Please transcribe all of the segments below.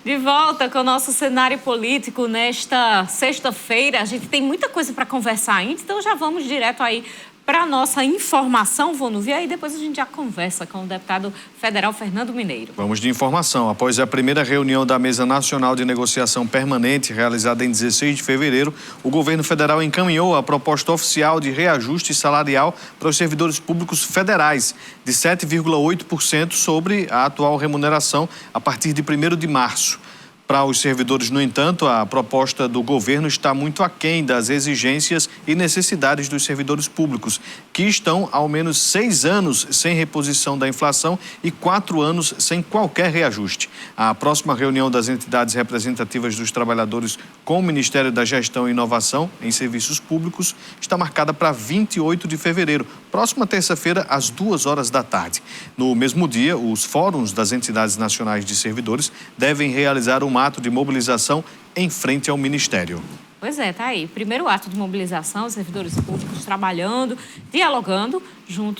De volta com o nosso cenário político nesta sexta-feira. A gente tem muita coisa para conversar ainda, então já vamos direto aí para a nossa informação, Vonuvia, e depois a gente já conversa com o deputado federal Fernando Mineiro. Vamos de informação. Após a primeira reunião da Mesa Nacional de Negociação Permanente, realizada em 16 de fevereiro, o governo federal encaminhou a proposta oficial de reajuste salarial para os servidores públicos federais, de 7,8% sobre a atual remuneração a partir de 1º de março. Para os servidores, no entanto, a proposta do governo está muito aquém das exigências e necessidades dos servidores públicos, que estão ao menos 6 anos sem reposição da inflação e 4 anos sem qualquer reajuste. A próxima reunião das entidades representativas dos trabalhadores com o Ministério da Gestão e Inovação em Serviços Públicos está marcada para 28 de fevereiro, próxima terça-feira, às 2h da tarde. No mesmo dia, os fóruns das entidades nacionais de servidores devem realizar um ato de mobilização em frente ao Ministério. Pois é, tá aí. Primeiro ato de mobilização, os servidores públicos trabalhando, dialogando,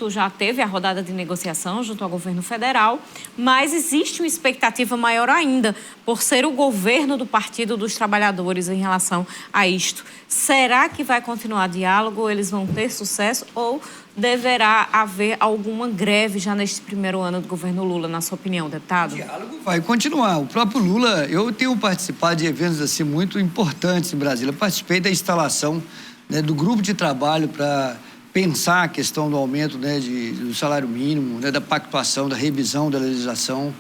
já teve a rodada de negociação junto ao governo federal, mas existe uma expectativa maior ainda por ser o governo do Partido dos Trabalhadores em relação a isto. Será que vai continuar diálogo, eles vão ter sucesso ou deverá haver alguma greve já neste primeiro ano do governo Lula, na sua opinião, deputado? O diálogo vai continuar. O próprio Lula, eu tenho participado de eventos assim muito importantes em Brasília. Eu participei da instalação, né, do grupo de trabalho para pensar a questão do aumento, né, do salário mínimo, né, da pactuação, da revisão da legislação.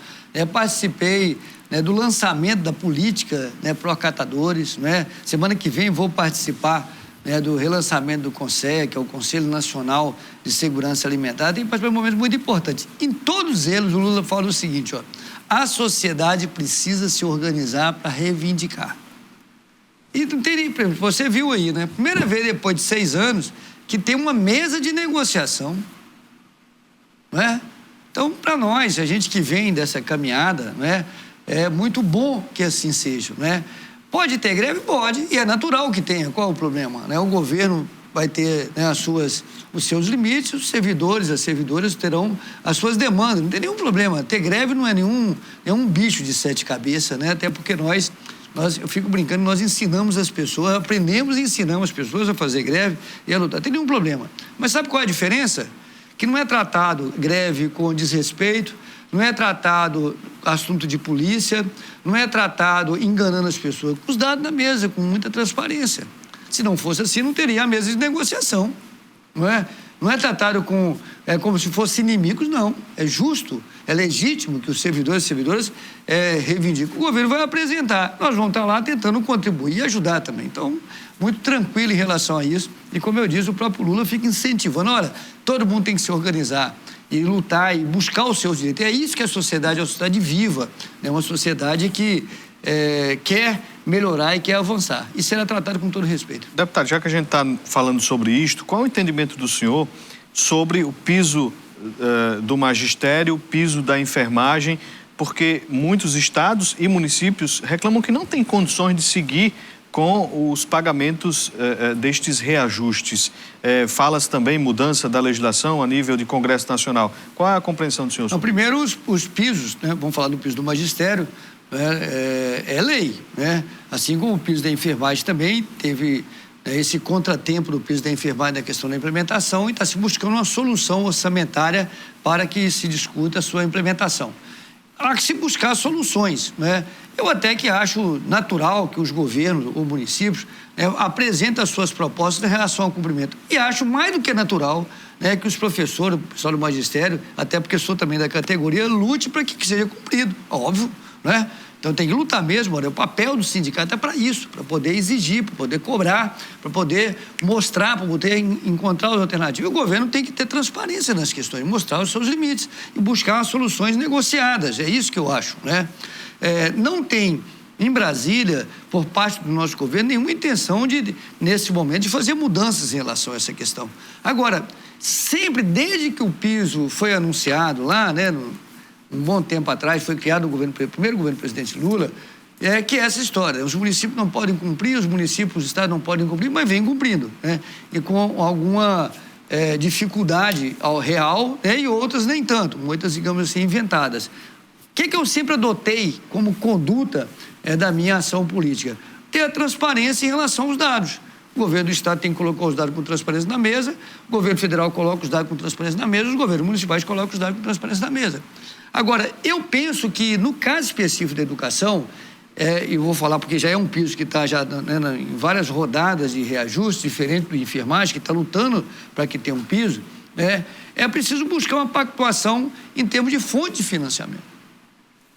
Participei, né, do lançamento da política, né, pró-catadores. Né? Semana que vem vou participar, né, do relançamento do CONSEG, que é o Conselho Nacional de Segurança Alimentar. Tem participado de momentos muito importantes. Em todos eles, o Lula fala o seguinte, ó, a sociedade precisa se organizar para reivindicar. E não tem nem, você viu aí, né? Primeira vez depois de 6 anos que tem uma mesa de negociação, não é? Então, para nós, a gente que vem dessa caminhada, não é? É muito bom que assim seja, não é? Pode ter greve? Pode, e é natural que tenha. Qual é o problema? Né? O governo vai ter, né, os seus limites, os servidores, as servidoras terão as suas demandas. Não tem nenhum problema. Ter greve não é nenhum bicho de 7 cabeças, né? Até porque eu fico brincando, nós ensinamos as pessoas, aprendemos e ensinamos as pessoas a fazer greve e a lutar. Não tem nenhum problema. Mas sabe qual é a diferença? Que não é tratado greve com desrespeito, não é tratado assunto de polícia, não é tratado enganando as pessoas. Com os dados na mesa, com muita transparência. Se não fosse assim, não teria a mesa de negociação, não é? Não é tratado como se fossem inimigos, não. É justo, é legítimo que os servidores e servidoras reivindiquem. O governo vai apresentar. Nós vamos estar lá tentando contribuir e ajudar também. Então, muito tranquilo em relação a isso. E, como eu disse, o próprio Lula fica incentivando. Olha, todo mundo tem que se organizar e lutar e buscar os seus direitos. É isso que a sociedade é uma sociedade viva. É uma sociedade que quer melhorar e quer avançar. E será tratado com todo respeito. Deputado, já que a gente está falando sobre isto, qual é o entendimento do senhor sobre o piso do magistério, o piso da enfermagem? Porque muitos estados e municípios reclamam que não têm condições de seguir com os pagamentos destes reajustes. Fala-se também em mudança da legislação a nível de Congresso Nacional. Qual é a compreensão do senhor? Não, primeiro, os pisos, né? Vamos falar do piso do magistério, é lei, né? Assim como o piso da enfermagem também teve esse contratempo do piso da enfermagem na questão da implementação e está se buscando uma solução orçamentária para que se discuta a sua implementação. Há que se buscar soluções, né? Eu até que acho natural que os governos ou municípios, né, apresentem as suas propostas em relação ao cumprimento. E acho mais do que natural, né, que os professores, o pessoal do magistério, até porque sou também da categoria, lute para que seja cumprido, óbvio, né? Então tem que lutar mesmo, olha, o papel do sindicato é para isso, para poder exigir, para poder cobrar, para poder mostrar, para poder encontrar as alternativas. O governo tem que ter transparência nas questões, mostrar os seus limites e buscar soluções negociadas, é isso que eu acho, né? Não tem em Brasília, por parte do nosso governo, nenhuma intenção nesse momento, de fazer mudanças em relação a essa questão. Agora, sempre, desde que o piso foi anunciado lá, né, um bom tempo atrás, foi criado o primeiro governo do presidente Lula, que é essa história. Os municípios não podem cumprir, os estados não podem cumprir, mas vêm cumprindo, né? E com alguma dificuldade real, né? E outras nem tanto, muitas, digamos assim, inventadas. que eu sempre adotei como conduta da minha ação política? Ter a transparência em relação aos dados. O governo do Estado tem que colocar os dados com transparência na mesa, o governo federal coloca os dados com transparência na mesa, os governos municipais colocam os dados com transparência na mesa. Agora, eu penso que, no caso específico da educação, eu vou falar porque já é um piso que está já em várias rodadas de reajuste, diferente do enfermagem, que está lutando para que tenha um piso, é preciso buscar uma pactuação em termos de fonte de financiamento.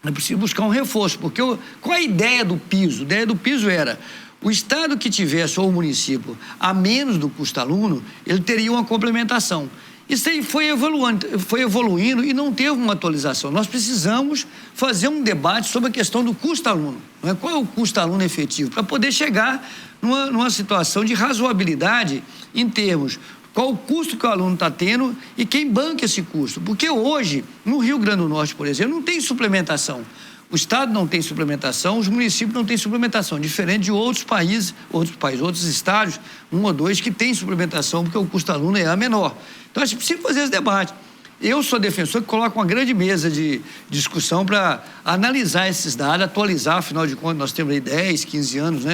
É preciso buscar um reforço, porque qual a ideia do piso? A ideia do piso era o Estado que tivesse, ou o município, a menos do custo aluno, ele teria uma complementação. Isso aí foi evoluindo e não teve uma atualização. Nós precisamos fazer um debate sobre a questão do custo aluno. Não é? Qual é o custo aluno efetivo? Para poder chegar numa situação de razoabilidade em termos qual o custo que o aluno está tendo e quem banca esse custo. Porque hoje, no Rio Grande do Norte, por exemplo, não tem suplementação. O Estado não tem suplementação, os municípios não têm suplementação, diferente de outros outros estados, 1 ou 2, que têm suplementação, porque o custo aluno é menor. Então, a gente precisa fazer esse debate. Eu sou defensor que coloca uma grande mesa de discussão para analisar esses dados, atualizar, afinal de contas, nós temos aí 10, 15 anos,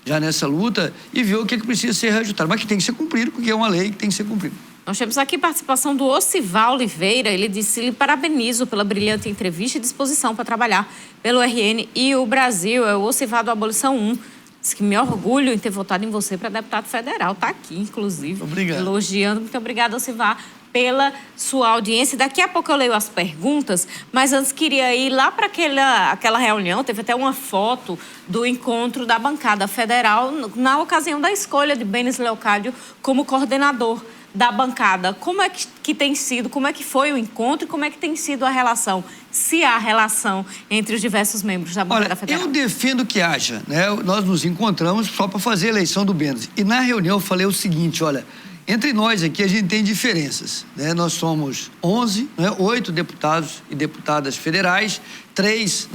já nessa luta, e ver o que precisa ser reajustado, mas que tem que ser cumprido, porque é uma lei que tem que ser cumprida. Nós temos aqui participação do Ocival Oliveira. Ele disse: lhe parabenizo pela brilhante entrevista e disposição para trabalhar pelo RN e o Brasil. É o Ocival do Abolição 1. Diz que me orgulho em ter votado em você para deputado federal. Está aqui, inclusive. Obrigado. Elogiando. Muito obrigada, Ocival, pela sua audiência. Daqui a pouco eu leio as perguntas, mas antes queria ir lá para aquela reunião. Teve até uma foto do encontro da bancada federal na ocasião da escolha de Benes Leocádio como coordenador da bancada. Como é que tem sido, como é que foi o encontro e como é que tem sido a relação, se há relação entre os diversos membros da bancada federal? Eu defendo que haja, Nós nos encontramos só para fazer a eleição do Benes. E na reunião eu falei o seguinte, olha, entre nós aqui a gente tem diferenças, Nós somos 11, 8 deputados e deputadas federais, 3,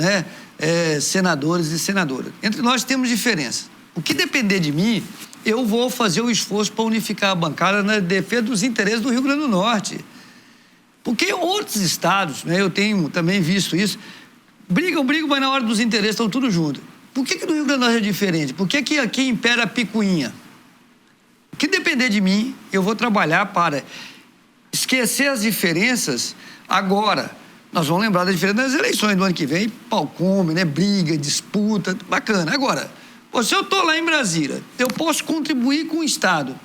senadores e senadoras. Entre nós temos diferenças. O que depender de mim, eu vou fazer o esforço para unificar a bancada na defesa dos interesses do Rio Grande do Norte. Porque outros estados, eu tenho também visto isso, brigam, mas na hora dos interesses estão tudo junto. Por que no Rio Grande do Norte é diferente? Por que aqui impera a picuinha? O que depender de mim, eu vou trabalhar para esquecer as diferenças agora. Nós vamos lembrar da diferença das eleições do ano que vem, pau come, briga, disputa, bacana. Agora, se eu estou lá em Brasília, eu posso contribuir com o Estado,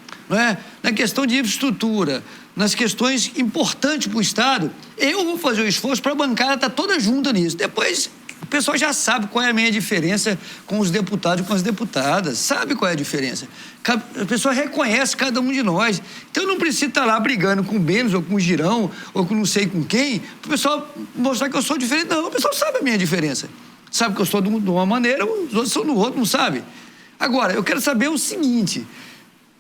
na questão de infraestrutura, nas questões importantes para o Estado, eu vou fazer o esforço para a bancada estar toda junta nisso. Depois, o pessoal já sabe qual é a minha diferença com os deputados e com as deputadas, sabe qual é a diferença. A pessoa reconhece cada um de nós. Então, eu não preciso estar lá brigando com o Benes, ou com o Girão, ou com não sei com quem, para o pessoal mostrar que eu sou diferente. Não, o pessoal sabe a minha diferença. Sabe que eu sou de uma maneira, os outros são do outro, não sabe? Agora, eu quero saber o seguinte,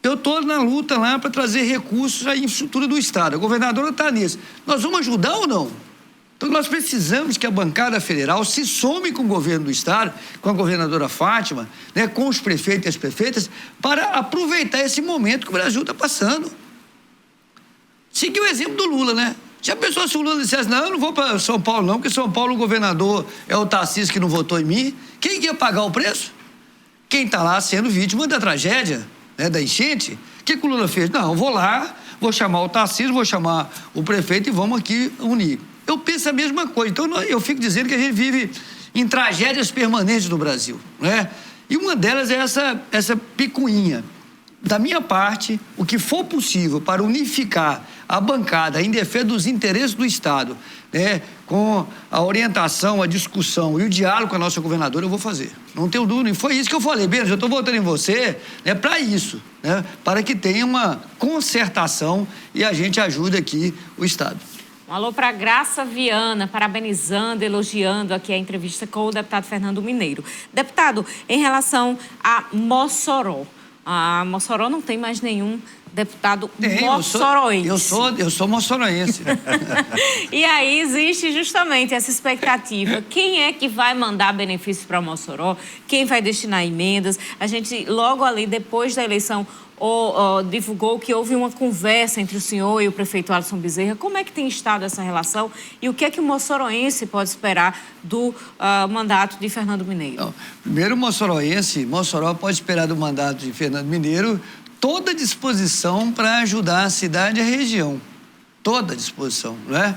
eu estou na luta lá para trazer recursos à infraestrutura do Estado, a governadora está nisso. Nós vamos ajudar ou não? Então, nós precisamos que a bancada federal se some com o governo do Estado, com a governadora Fátima, com os prefeitos e as prefeitas, para aproveitar esse momento que o Brasil está passando. Seguir o exemplo do Lula, Já pensou se o Lula dissesse, não, eu não vou para São Paulo não, porque São Paulo o governador é o Tarcísio que não votou em mim. Quem ia pagar o preço? Quem está lá sendo vítima da tragédia, da enchente. O que o Lula fez? Não, eu vou lá, vou chamar o Tarcísio, vou chamar o prefeito e vamos aqui unir. Eu penso a mesma coisa. Então, eu fico dizendo que a gente vive em tragédias permanentes no Brasil, E uma delas é essa picuinha. Da minha parte, o que for possível para unificar a bancada em defesa dos interesses do Estado, com a orientação, a discussão e o diálogo com a nossa governadora, eu vou fazer. Não tenho dúvida. E foi isso que eu falei, Benes, eu estou votando em você para isso, para que tenha uma concertação e a gente ajude aqui o Estado. Um alô para Graça Viana, parabenizando, elogiando aqui a entrevista com o deputado Fernando Mineiro. Deputado, em relação a Mossoró, a Mossoró não tem mais nenhum deputado mossoroense. Eu sou mossoroense. E aí existe justamente essa expectativa. Quem é que vai mandar benefícios para Mossoró? Quem vai destinar emendas? A gente, logo ali, depois da eleição, divulgou que houve uma conversa entre o senhor e o prefeito Alisson Bezerra. Como é que tem estado essa relação e o que é que o moçoroense pode esperar do mandato de Fernando Mineiro? Não, primeiro, Mossoró pode esperar do mandato de Fernando Mineiro toda a disposição para ajudar a cidade e a região. Toda a disposição, não é?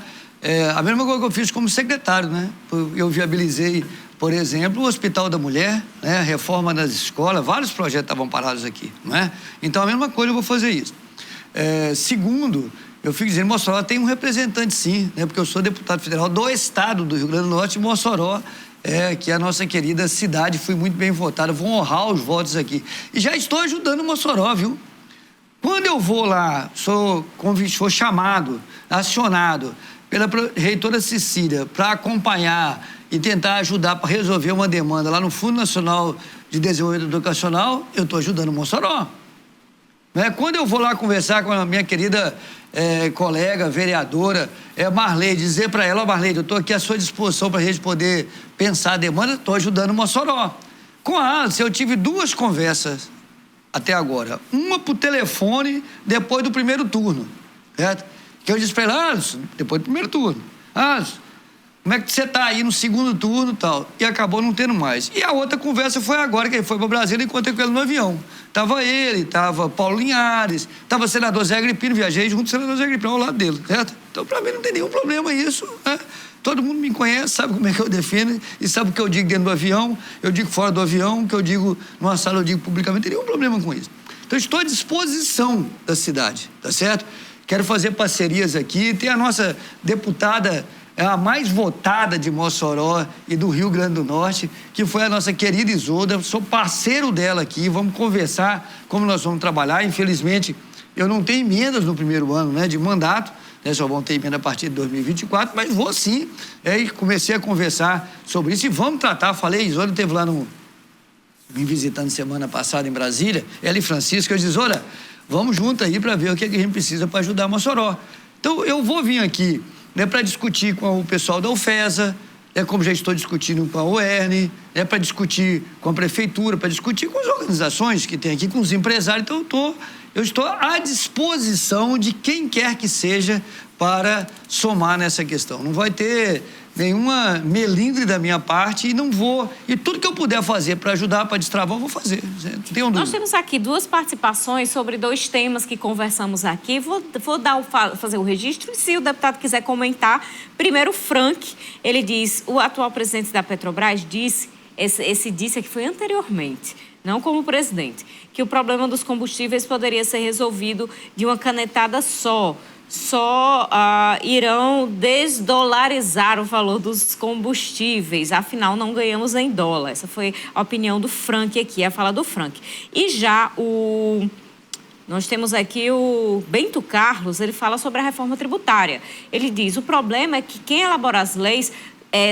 A mesma coisa que eu fiz como secretário, né? Eu viabilizei, por exemplo, o Hospital da Mulher, né? A reforma das escolas, vários projetos estavam parados aqui, não é? Então, a mesma coisa eu vou fazer isso. Segundo, eu fico dizendo, Mossoró tem um representante sim, né? Porque eu sou deputado federal do estado do Rio Grande do Norte, Mossoró, que é a nossa querida cidade, fui muito bem votada, vou honrar os votos aqui. E já estou ajudando Mossoró, viu? Quando eu vou lá, sou chamado, acionado pela reitora Cecília para acompanhar e tentar ajudar para resolver uma demanda lá no Fundo Nacional de Desenvolvimento Educacional, eu estou ajudando Mossoró. Né? Quando eu vou lá conversar com a minha querida colega, vereadora, Marley, dizer para ela, Marley, eu estou aqui à sua disposição para a gente poder pensar a demanda, estou ajudando Mossoró. Com a Alice, eu tive 2 conversas até agora. Uma por telefone, depois do primeiro turno, certo? Que eu disse para ela, Alisson, depois do primeiro turno, Alisson, como é que você está aí no segundo turno e tal? E acabou não tendo mais. E a outra conversa foi agora, que ele foi para Brasília e encontrei com ele no avião. Tava ele, tava Paulo Linhares, tava o senador Zé Agripino, viajei junto com o senador Zé Agripino ao lado dele, certo? Então, para mim, não tem nenhum problema isso, né? Todo mundo me conhece, sabe como é que eu defendo e sabe o que eu digo dentro do avião, eu digo fora do avião, o que eu digo numa sala, eu digo publicamente, não tem nenhum problema com isso. Então, estou à disposição da cidade, tá certo? Quero fazer parcerias aqui, tem a nossa deputada, a mais votada de Mossoró e do Rio Grande do Norte, que foi a nossa querida Isolda, sou parceiro dela aqui, vamos conversar como nós vamos trabalhar. Infelizmente, eu não tenho emendas no primeiro ano, né, de mandato, né, só vão ter emenda a partir de 2024, mas vou sim, e comecei a conversar sobre isso e vamos tratar. Falei, Isolda esteve lá me visitando semana passada em Brasília, ela e Francisco, eu disse, olha, vamos junto aí para ver o que a gente precisa para ajudar Mossoró. Então, eu vou vir aqui, né, para discutir com o pessoal da UFESA, como já estou discutindo com a UERN, para discutir com a prefeitura, para discutir com as organizações que tem aqui, com os empresários. Então, eu estou à disposição de quem quer que seja para somar nessa questão. Não vai ter nenhuma melindre da minha parte e não vou... E tudo que eu puder fazer para ajudar, para destravar, eu vou fazer. Não tenho dúvida. Nós temos aqui 2 participações sobre 2 temas que conversamos aqui. Vou fazer o registro e se o deputado quiser comentar. Primeiro, o Frank, ele diz, o atual presidente da Petrobras disse, disse que foi anteriormente, não como presidente, que o problema dos combustíveis poderia ser resolvido de uma canetada só irão desdolarizar o valor dos combustíveis, afinal não ganhamos em dólar. Essa foi a opinião do Frank aqui, a fala do Frank. E já nós temos aqui o Bento Carlos, ele fala sobre a reforma tributária. Ele diz, o problema é que quem elabora as leis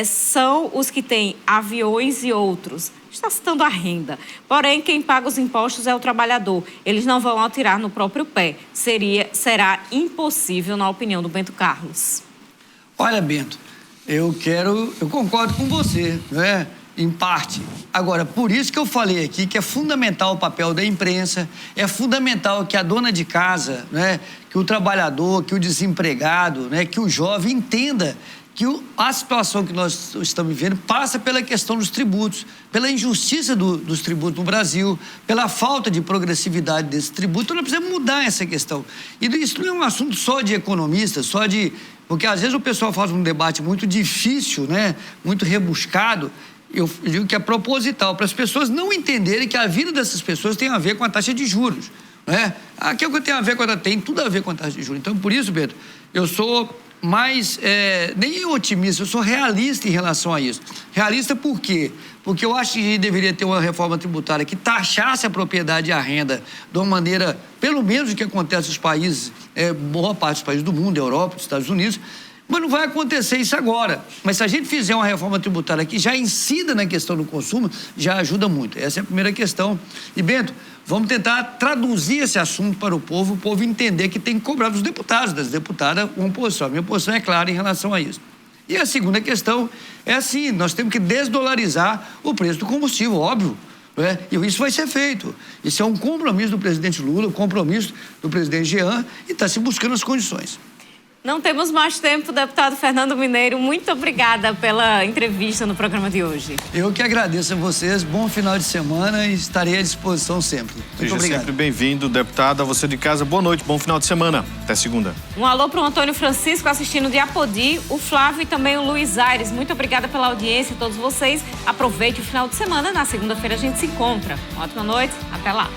são os que têm aviões e outros. Está citando a renda. Porém, quem paga os impostos é o trabalhador. Eles não vão atirar no próprio pé. Será impossível, na opinião do Bento Carlos. Olha, Bento, eu concordo com você, né? Em parte. Agora, por isso que eu falei aqui que é fundamental o papel da imprensa, é fundamental que a dona de casa, né, que o trabalhador, que o desempregado, né, que o jovem entenda que a situação que nós estamos vivendo passa pela questão dos tributos, pela injustiça dos tributos no Brasil, pela falta de progressividade desses tributos. Então, nós precisamos mudar essa questão. E isso não é um assunto só de economistas, porque às vezes o pessoal faz um debate muito difícil, né? Muito rebuscado. Eu digo que é proposital, para as pessoas não entenderem que a vida dessas pessoas tem a ver com a taxa de juros, né? Aqui é o que tem a ver com tem tudo a ver com a taxa de juros. Então, por isso, Pedro, eu sou mais, nem otimista, eu sou realista em relação a isso. Realista por quê? Porque eu acho que deveria ter uma reforma tributária que taxasse a propriedade e a renda de uma maneira, pelo menos o que acontece nos países, boa parte dos países do mundo, Europa, dos Estados Unidos, mas não vai acontecer isso agora. Mas se a gente fizer uma reforma tributária que já incida na questão do consumo, já ajuda muito. Essa é a primeira questão. E, Bento, vamos tentar traduzir esse assunto para o povo entender que tem que cobrar dos deputados, das deputadas, uma posição. A minha posição é clara em relação a isso. E a segunda questão é assim, nós temos que desdolarizar o preço do combustível, óbvio. né? E isso vai ser feito. Isso é um compromisso do presidente Lula, um compromisso do presidente Jean, e está se buscando as condições. Não temos mais tempo, deputado Fernando Mineiro. Muito obrigada pela entrevista no programa de hoje. Eu que agradeço a vocês. Bom final de semana e estarei à disposição sempre. Muito obrigado. Sempre bem-vindo, deputada. Você de casa, boa noite, bom final de semana. Até segunda. Um alô para o Antônio Francisco assistindo de Apodi, o Flávio e também o Luiz Aires. Muito obrigada pela audiência, todos vocês. Aproveite o final de semana. Na segunda-feira a gente se encontra. Uma ótima noite. Até lá.